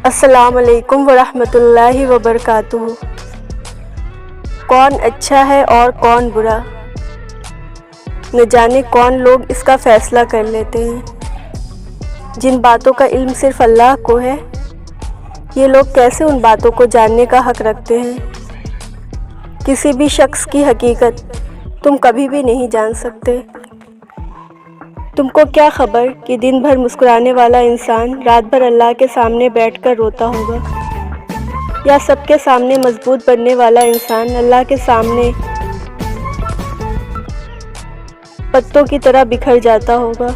अस्सलाम वालेकुम वरहमतुल्लाहि वबरकातुहू। कौन अच्छा है और कौन बुरा, न जाने कौन लोग इसका फ़ैसला कर लेते हैं। जिन बातों का इल्म सिर्फ़ अल्लाह को है, ये लोग कैसे उन बातों को जानने का हक़ रखते हैं। किसी भी शख्स की हकीकत तुम कभी भी नहीं जान सकते। तुमको क्या ख़बर कि दिन भर मुस्कुराने वाला इंसान रात भर अल्लाह के सामने बैठकर रोता होगा, या सबके सामने मजबूत बनने वाला इंसान अल्लाह के सामने पत्तों की तरह बिखर जाता होगा।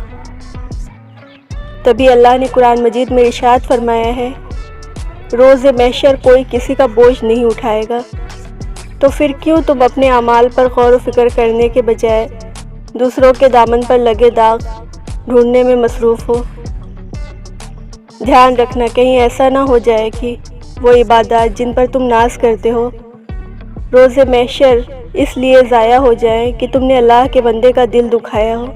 तभी अल्लाह ने कुरान मजीद में इरशाद फरमाया है, रोज़े महशर कोई किसी का बोझ नहीं उठाएगा। तो फिर क्यों तुम अपने अमाल पर गौर व फिक्र करने के बजाय दूसरों के दामन पर लगे दाग ढूंढने में मसरूफ़ हो। ध्यान रखना कहीं ऐसा ना हो जाए कि वो इबादत जिन पर तुम नाज करते हो रोज़े महशर इसलिए ज़ाया हो जाए कि तुमने अल्लाह के बंदे का दिल दुखाया हो।